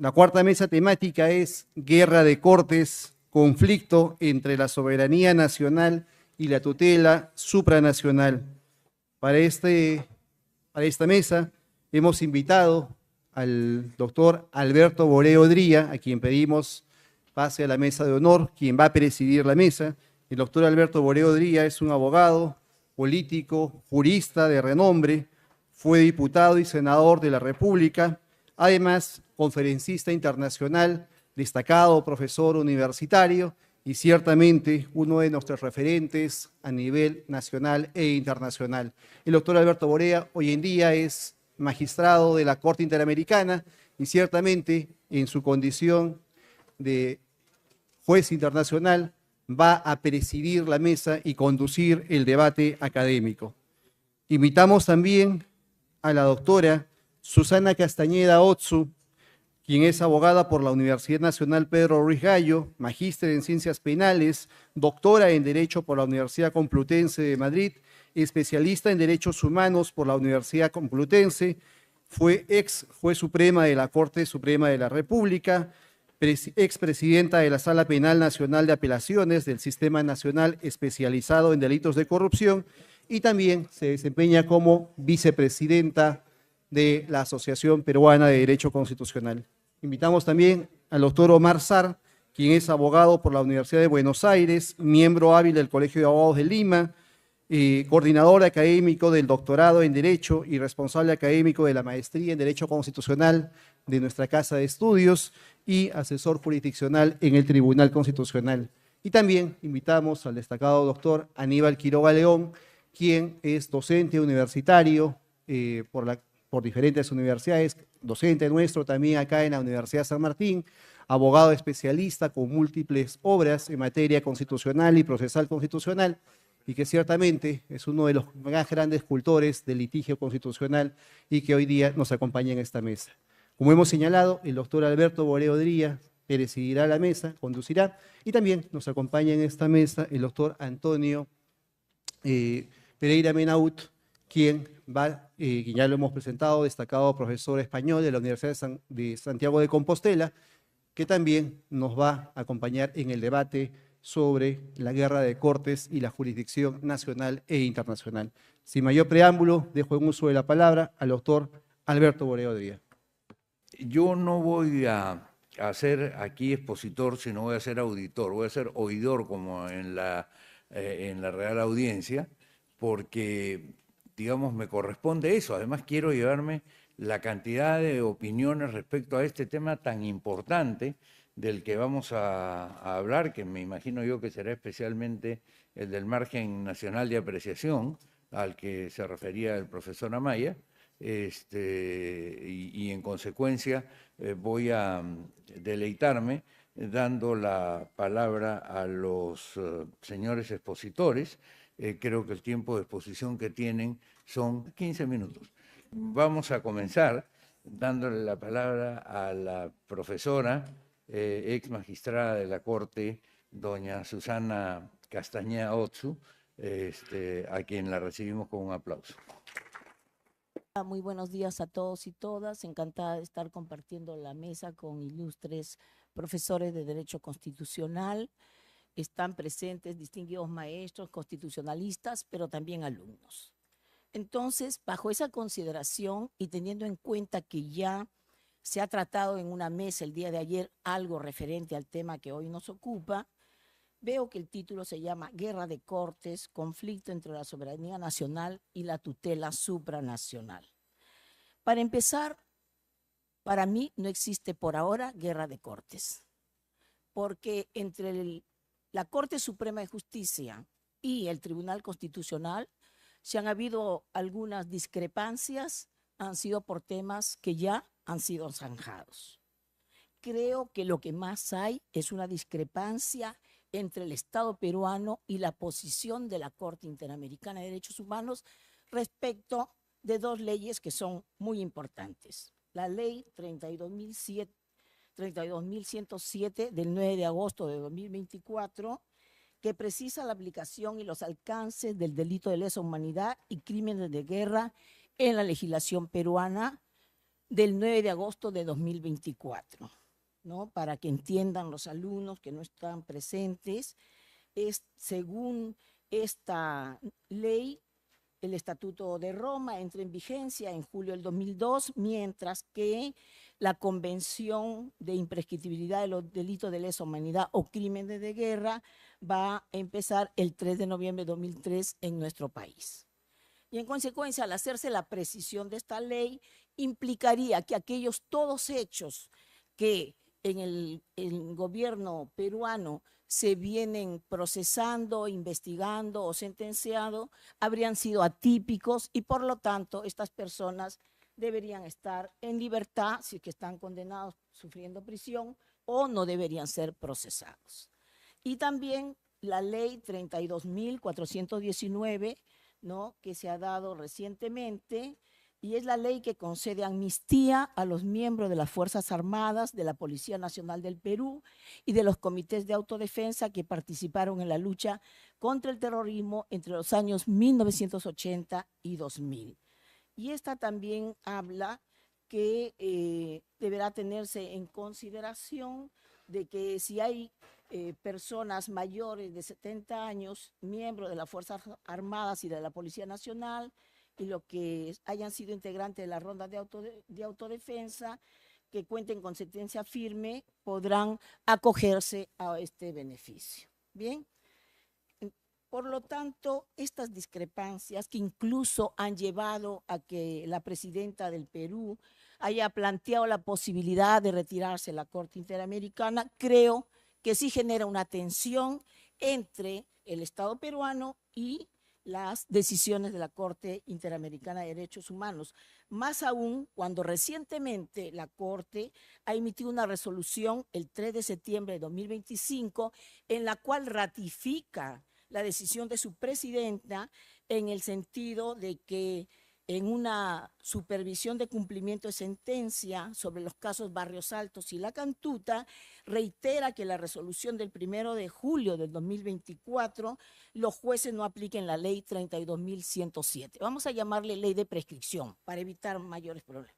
La cuarta mesa temática es Guerra de Cortes, conflicto entre la soberanía nacional y la tutela supranacional. Para, para esta mesa hemos invitado al doctor Alberto Boreo Dría, a quien pedimos pase a la mesa de honor, quien va a presidir la mesa. El doctor Alberto Boreo Dría es un abogado, político, jurista de renombre, fue diputado y senador de la República, además conferencista internacional, destacado profesor universitario y ciertamente uno de nuestros referentes a nivel nacional e internacional. El doctor Alberto Borea hoy en día es magistrado de la Corte Interamericana y ciertamente en su condición de juez internacional va a presidir la mesa y conducir el debate académico. Invitamos también a la doctora Susana Castañeda Otsu, quien es abogada por la Universidad Nacional Pedro Ruiz Gallo, magíster en Ciencias Penales, doctora en Derecho por la Universidad Complutense de Madrid, especialista en Derechos Humanos por la Universidad Complutense, fue ex juez suprema de la Corte Suprema de la República, expresidenta de la Sala Penal Nacional de Apelaciones del Sistema Nacional Especializado en Delitos de Corrupción y también se desempeña como vicepresidenta de la Asociación Peruana de Derecho Constitucional. Invitamos también al doctor Omar Sar, quien es abogado por la Universidad de Buenos Aires, miembro hábil del Colegio de Abogados de Lima, coordinador académico del doctorado en Derecho y responsable académico de la maestría en Derecho Constitucional de nuestra Casa de Estudios y asesor jurisdiccional en el Tribunal Constitucional. Y también invitamos al destacado doctor Aníbal Quiroga León, quien es docente universitario por diferentes universidades, docente nuestro también acá en la Universidad San Martín, abogado especialista con múltiples obras en materia constitucional y procesal constitucional, y que ciertamente es uno de los más grandes cultores del litigio constitucional y que hoy día nos acompaña en esta mesa. Como hemos señalado, el doctor Alberto Boreo Dría presidirá la mesa, conducirá, y también nos acompaña en esta mesa el doctor Antonio Pereira Menaut, quien ya lo hemos presentado, destacado profesor español de la Universidad de Santiago de Compostela, que también nos va a acompañar en el debate sobre la guerra de cortes y la jurisdicción nacional e internacional. Sin mayor preámbulo, dejo en uso de la palabra al doctor Alberto Boreo Dría. Yo no voy a ser aquí expositor, sino voy a ser auditor, voy a ser oidor como en la Real Audiencia, porque, digamos, me corresponde eso. Además, quiero llevarme la cantidad de opiniones respecto a este tema tan importante del que vamos a hablar, que me imagino yo que será especialmente el del margen nacional de apreciación, al que se refería el profesor Amaya, y en consecuencia voy a deleitarme dando la palabra a los señores expositores. Creo que el tiempo de exposición que tienen son 15 minutos. Vamos a comenzar dándole la palabra a la profesora, ex magistrada de la Corte, doña Susana Castañeda Otsu, a quien la recibimos con un aplauso. Muy buenos días a todos y todas. Encantada de estar compartiendo la mesa con ilustres profesores de Derecho Constitucional. Están presentes distinguidos maestros constitucionalistas, pero también alumnos. Entonces, bajo esa consideración y teniendo en cuenta que ya se ha tratado en una mesa el día de ayer algo referente al tema que hoy nos ocupa, veo que el título se llama Guerra de Cortes, conflicto entre la soberanía nacional y la tutela supranacional. Para empezar, para mí no existe por ahora guerra de cortes, porque entre la Corte Suprema de Justicia y el Tribunal Constitucional, si han habido algunas discrepancias, han sido por temas que ya han sido zanjados. Creo que lo que más hay es una discrepancia entre el Estado peruano y la posición de la Corte Interamericana de Derechos Humanos respecto de dos leyes que son muy importantes. La ley 32.107 del 9 de agosto de 2024, que precisa la aplicación y los alcances del delito de lesa humanidad y crímenes de guerra en la legislación peruana, del 9 de agosto de 2024, ¿no? Para que entiendan los alumnos que no están presentes, es según esta ley, el Estatuto de Roma entra en vigencia en julio del 2002, mientras que la Convención de Imprescriptibilidad de los Delitos de Lesa Humanidad o Crímenes de Guerra va a empezar el 3 de noviembre de 2003 en nuestro país. Y en consecuencia, al hacerse la precisión de esta ley, implicaría que aquellos todos hechos que en el gobierno peruano se vienen procesando, investigando o sentenciando, habrían sido atípicos y por lo tanto estas personas deberían estar en libertad si es que están condenados sufriendo prisión o no deberían ser procesados. Y también la ley 32.419, ¿no?, que se ha dado recientemente, y es la ley que concede amnistía a los miembros de las Fuerzas Armadas, de la Policía Nacional del Perú y de los comités de autodefensa que participaron en la lucha contra el terrorismo entre los años 1980 y 2000. Y esta también habla que deberá tenerse en consideración de que si hay personas mayores de 70 años, miembros de las Fuerzas Armadas y de la Policía Nacional, y los que hayan sido integrantes de la ronda de autodefensa, que cuenten con sentencia firme, podrán acogerse a este beneficio. Bien, por lo tanto, estas discrepancias que incluso han llevado a que la presidenta del Perú haya planteado la posibilidad de retirarse de la Corte Interamericana, creo que sí genera una tensión entre el Estado peruano y las decisiones de la Corte Interamericana de Derechos Humanos, más aún cuando recientemente la Corte ha emitido una resolución el 3 de septiembre de 2025 en la cual ratifica la decisión de su presidenta en el sentido de que en una supervisión de cumplimiento de sentencia sobre los casos Barrios Altos y La Cantuta, reitera que la resolución del 1 de julio del 2024, los jueces no apliquen la ley 32.107. Vamos a llamarle ley de prescripción para evitar mayores problemas.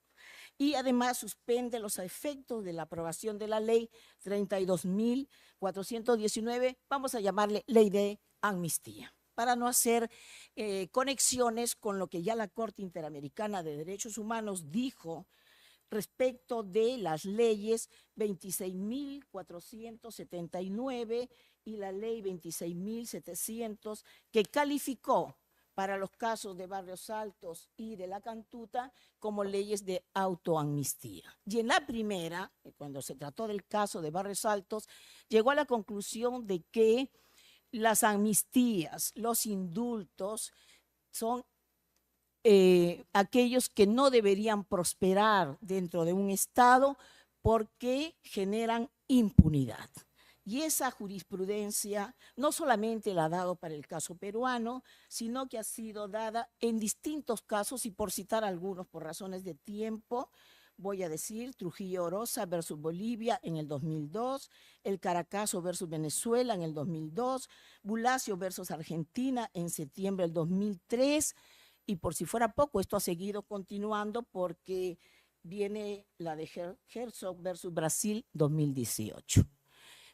Y además suspende los efectos de la aprobación de la ley 32.419, vamos a llamarle ley de amnistía, para no hacer conexiones con lo que ya la Corte Interamericana de Derechos Humanos dijo respecto de las leyes 26.479 y la ley 26.700, que calificó para los casos de Barrios Altos y de La Cantuta como leyes de autoamnistía. Y en la primera, cuando se trató del caso de Barrios Altos, llegó a la conclusión de que las amnistías, los indultos son aquellos que no deberían prosperar dentro de un Estado porque generan impunidad. Y esa jurisprudencia no solamente la ha dado para el caso peruano, sino que ha sido dada en distintos casos, y por citar algunos por razones de tiempo, voy a decir Trujillo Orosa versus Bolivia en el 2002, el Caracazo versus Venezuela en el 2002, Bulacio versus Argentina en septiembre del 2003, y por si fuera poco, esto ha seguido continuando porque viene la de Herzog versus Brasil 2018.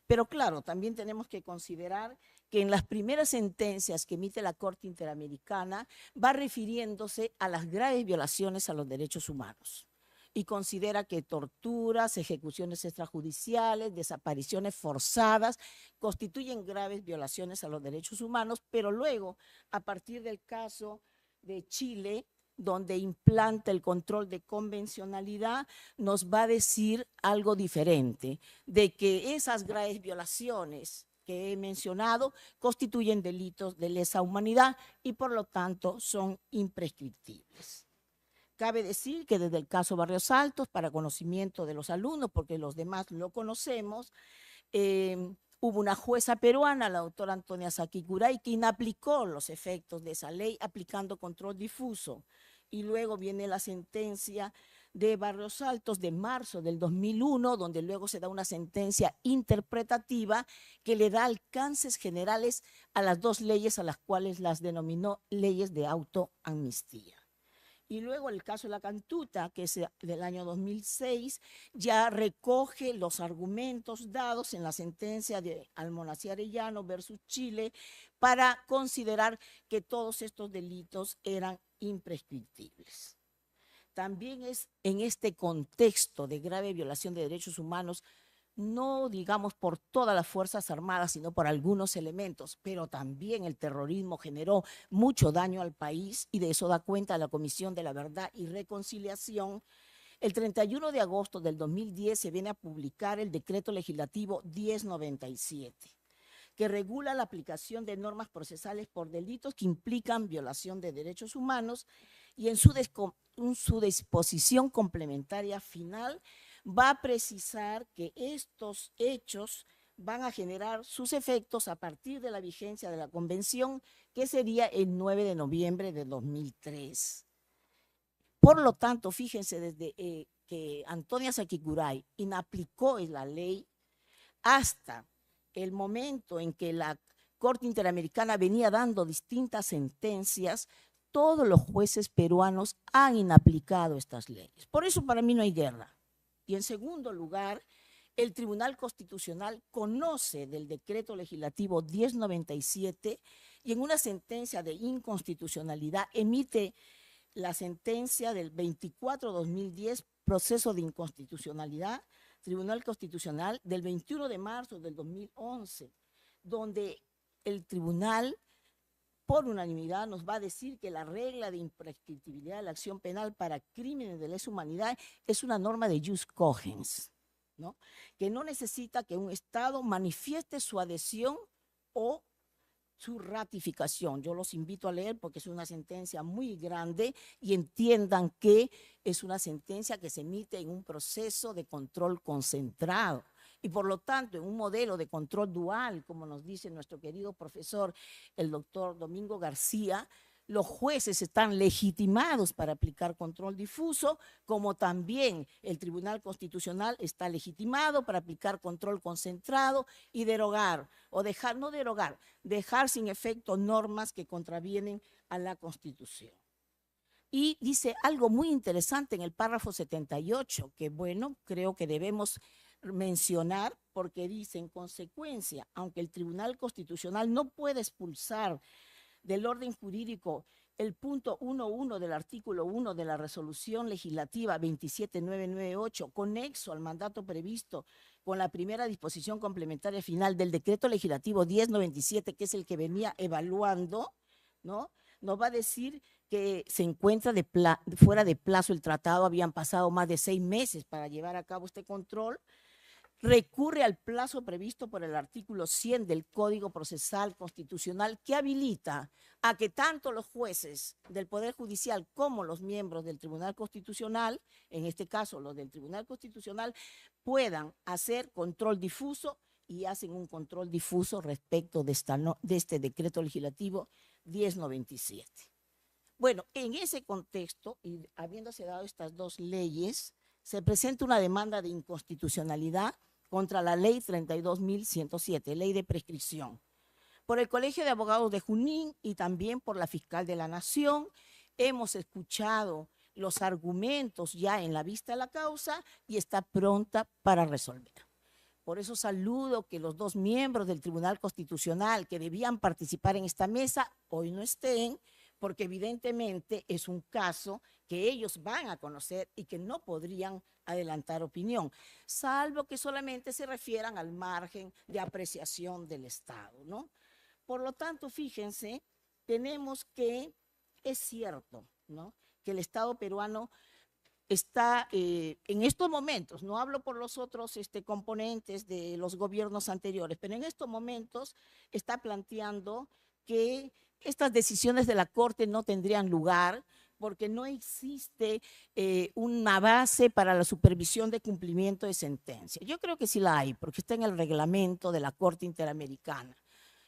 Pero claro, también tenemos que considerar que en las primeras sentencias que emite la Corte Interamericana va refiriéndose a las graves violaciones a los derechos humanos y considera que torturas, ejecuciones extrajudiciales, desapariciones forzadas constituyen graves violaciones a los derechos humanos, pero luego, a partir del caso de Chile, donde implanta el control de convencionalidad, nos va a decir algo diferente, de que esas graves violaciones que he mencionado constituyen delitos de lesa humanidad y por lo tanto son imprescriptibles. Cabe decir que desde el caso Barrios Altos, para conocimiento de los alumnos, porque los demás lo conocemos, hubo una jueza peruana, la doctora Antonia Sakikuray, que inaplicó los efectos de esa ley aplicando control difuso. Y luego viene la sentencia de Barrios Altos de marzo del 2001, donde luego se da una sentencia interpretativa que le da alcances generales a las dos leyes a las cuales las denominó leyes de autoamnistía. Y luego el caso de la Cantuta, que es del año 2006, ya recoge los argumentos dados en la sentencia de Almonacid Arellano versus Chile para considerar que todos estos delitos eran imprescriptibles. También es en este contexto de grave violación de derechos humanos, no digamos por todas las Fuerzas Armadas, sino por algunos elementos, pero también el terrorismo generó mucho daño al país y de eso da cuenta la Comisión de la Verdad y Reconciliación. El 31 de agosto del 2010 se viene a publicar el decreto legislativo 1097, que regula la aplicación de normas procesales por delitos que implican violación de derechos humanos y en su disposición complementaria final va a precisar que estos hechos van a generar sus efectos a partir de la vigencia de la convención, que sería el 9 de noviembre de 2003. Por lo tanto, fíjense, desde que Antonia Saquicuray inaplicó la ley hasta el momento en que la Corte Interamericana venía dando distintas sentencias, todos los jueces peruanos han inaplicado estas leyes. Por eso para mí no hay guerra. Y en segundo lugar, el Tribunal Constitucional conoce del decreto legislativo 1097 y en una sentencia de inconstitucionalidad emite la sentencia del 24/2010, proceso de inconstitucionalidad, Tribunal Constitucional del 21 de marzo del 2011, donde el tribunal por unanimidad nos va a decir que la regla de imprescriptibilidad de la acción penal para crímenes de lesa humanidad es una norma de jus cogens, ¿no? Que no necesita que un Estado manifieste su adhesión o su ratificación. Yo los invito a leer porque es una sentencia muy grande y entiendan que es una sentencia que se emite en un proceso de control concentrado. Y por lo tanto, en un modelo de control dual, como nos dice nuestro querido profesor, el doctor Domingo García, los jueces están legitimados para aplicar control difuso, como también el Tribunal Constitucional está legitimado para aplicar control concentrado y derogar, o dejar, no derogar, dejar sin efecto normas que contravienen a la Constitución. Y dice algo muy interesante en el párrafo 78, que bueno, creo que debemos mencionar porque dice, en consecuencia, aunque el Tribunal Constitucional no puede expulsar del orden jurídico el punto 1.1 del artículo 1 de la resolución legislativa 27998, conexo al mandato previsto con la primera disposición complementaria final del decreto legislativo 1097, que es el que venía evaluando, ¿no? Nos va a decir que se encuentra fuera de plazo el tratado, habían pasado más de 6 meses para llevar a cabo este control, recurre al plazo previsto por el artículo 100 del Código Procesal Constitucional, que habilita a que tanto los jueces del Poder Judicial como los miembros del Tribunal Constitucional, en este caso los del Tribunal Constitucional, puedan hacer control difuso y hacen un control difuso respecto de este decreto legislativo 1097. Bueno, en ese contexto, y habiéndose dado estas dos leyes, se presenta una demanda de inconstitucionalidad contra la ley 32.107, ley de prescripción, por el Colegio de Abogados de Junín y también por la Fiscal de la Nación. Hemos escuchado los argumentos ya en la vista de la causa y está pronta para resolver. Por eso saludo que los dos miembros del Tribunal Constitucional que debían participar en esta mesa hoy no estén, porque evidentemente es un caso que ellos van a conocer y que no podrían adelantar opinión, salvo que solamente se refieran al margen de apreciación del Estado, ¿no? Por lo tanto, fíjense, tenemos que, es cierto, ¿no?, que el Estado peruano está en estos momentos, no hablo por los otros componentes de los gobiernos anteriores, pero en estos momentos está planteando que estas decisiones de la Corte no tendrían lugar porque no existe una base para la supervisión de cumplimiento de sentencia. Yo creo que sí la hay, porque está en el reglamento de la Corte Interamericana.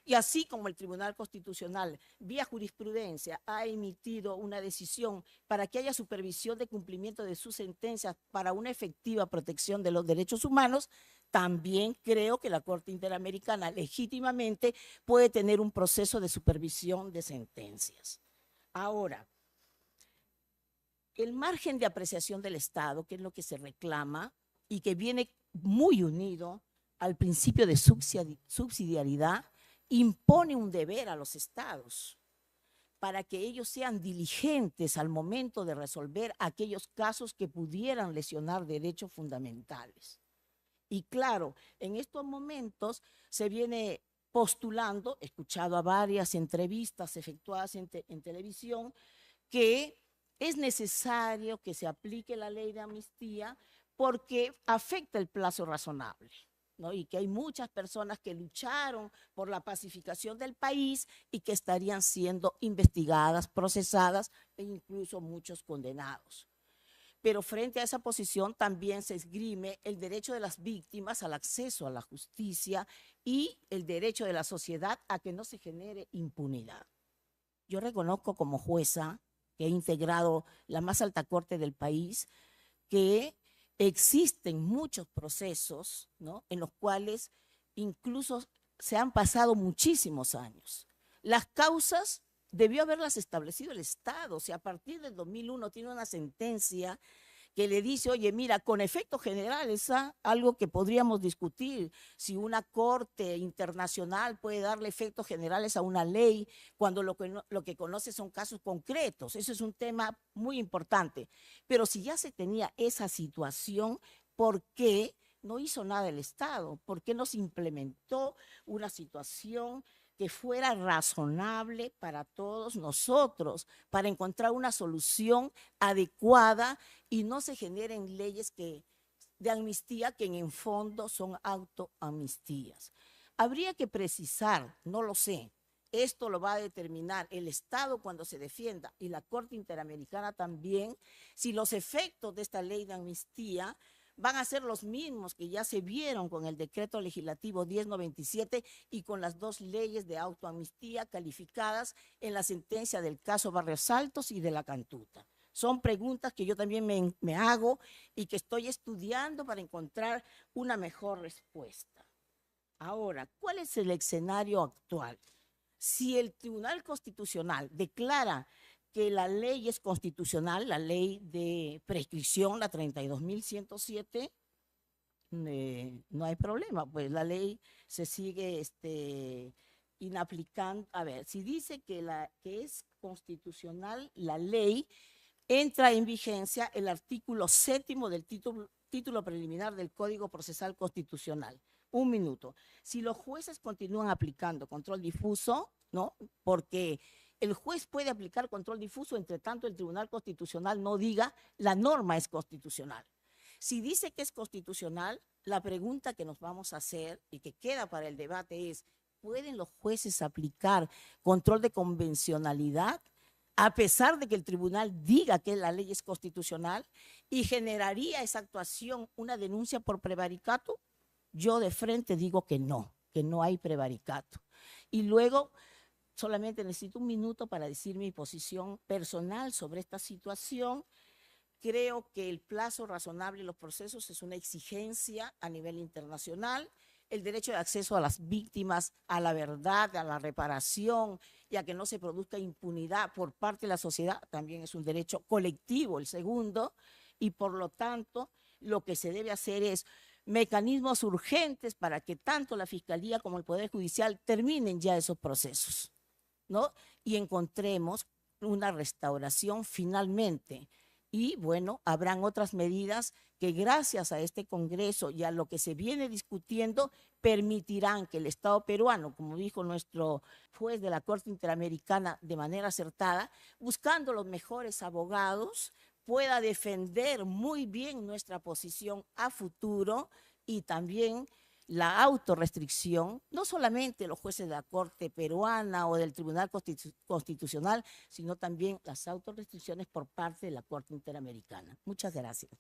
Y así como el Tribunal Constitucional, vía jurisprudencia, ha emitido una decisión para que haya supervisión de cumplimiento de sus sentencias para una efectiva protección de los derechos humanos, también creo que la Corte Interamericana legítimamente puede tener un proceso de supervisión de sentencias. Ahora, el margen de apreciación del Estado, que es lo que se reclama y que viene muy unido al principio de subsidiariedad, impone un deber a los estados para que ellos sean diligentes al momento de resolver aquellos casos que pudieran lesionar derechos fundamentales. Y claro, en estos momentos se viene postulando, he escuchado a varias entrevistas efectuadas en televisión, que es necesario que se aplique la ley de amnistía porque afecta el plazo razonable, ¿no? Y que hay muchas personas que lucharon por la pacificación del país y que estarían siendo investigadas, procesadas e incluso muchos condenados. Pero frente a esa posición también se esgrime el derecho de las víctimas al acceso a la justicia y el derecho de la sociedad a que no se genere impunidad. Yo reconozco como jueza que he integrado la más alta corte del país, que existen muchos procesos, ¿no?, en los cuales incluso se han pasado muchísimos años. Las causas debió haberlas establecido el Estado. O sea, a partir del 2001 tiene una sentencia que le dice, oye, mira, con efectos generales, algo que podríamos discutir, si una corte internacional puede darle efectos generales a una ley cuando lo que conoce son casos concretos. Eso es un tema muy importante. Pero si ya se tenía esa situación, ¿por qué no hizo nada el Estado? ¿Por qué no se implementó una situación que fuera razonable para todos nosotros, para encontrar una solución adecuada y no se generen leyes de amnistía que en el fondo son autoamnistías? Habría que precisar, no lo sé, esto lo va a determinar el Estado cuando se defienda y la Corte Interamericana también, si los efectos de esta ley de amnistía van a ser los mismos que ya se vieron con el decreto legislativo 1097 y con las dos leyes de autoamnistía calificadas en la sentencia del caso Barrios Altos y de la Cantuta. Son preguntas que yo también me hago y que estoy estudiando para encontrar una mejor respuesta. Ahora, ¿cuál es el escenario actual? Si el Tribunal Constitucional declara que la ley es constitucional, la ley de prescripción, la 32.107, no hay problema, pues la ley se sigue inaplicando. A ver, si dice que es constitucional la ley, entra en vigencia el artículo 7º del título preliminar del Código Procesal Constitucional. Un minuto. Si los jueces continúan aplicando control difuso, ¿no?, porque el juez puede aplicar control difuso, entre tanto el Tribunal Constitucional no diga la norma es constitucional. Si dice que es constitucional, la pregunta que nos vamos a hacer y que queda para el debate es, ¿pueden los jueces aplicar control de convencionalidad a pesar de que el tribunal diga que la ley es constitucional? ¿Y generaría esa actuación una denuncia por prevaricato? Yo de frente digo que no hay prevaricato. Y luego solamente necesito un minuto para decir mi posición personal sobre esta situación. Creo que el plazo razonable de los procesos es una exigencia a nivel internacional. El derecho de acceso a las víctimas, a la verdad, a la reparación y a que no se produzca impunidad por parte de la sociedad también es un derecho colectivo, el segundo. Y por lo tanto, lo que se debe hacer es mecanismos urgentes para que tanto la Fiscalía como el Poder Judicial terminen ya esos procesos, ¿no?, y encontremos una restauración finalmente. Y bueno, habrán otras medidas que gracias a este Congreso y a lo que se viene discutiendo permitirán que el Estado peruano, como dijo nuestro juez de la Corte Interamericana de manera acertada, buscando los mejores abogados, pueda defender muy bien nuestra posición a futuro y también la autorrestricción, no solamente los jueces de la Corte peruana o del Tribunal Constitucional, sino también las autorrestricciones por parte de la Corte Interamericana. Muchas gracias.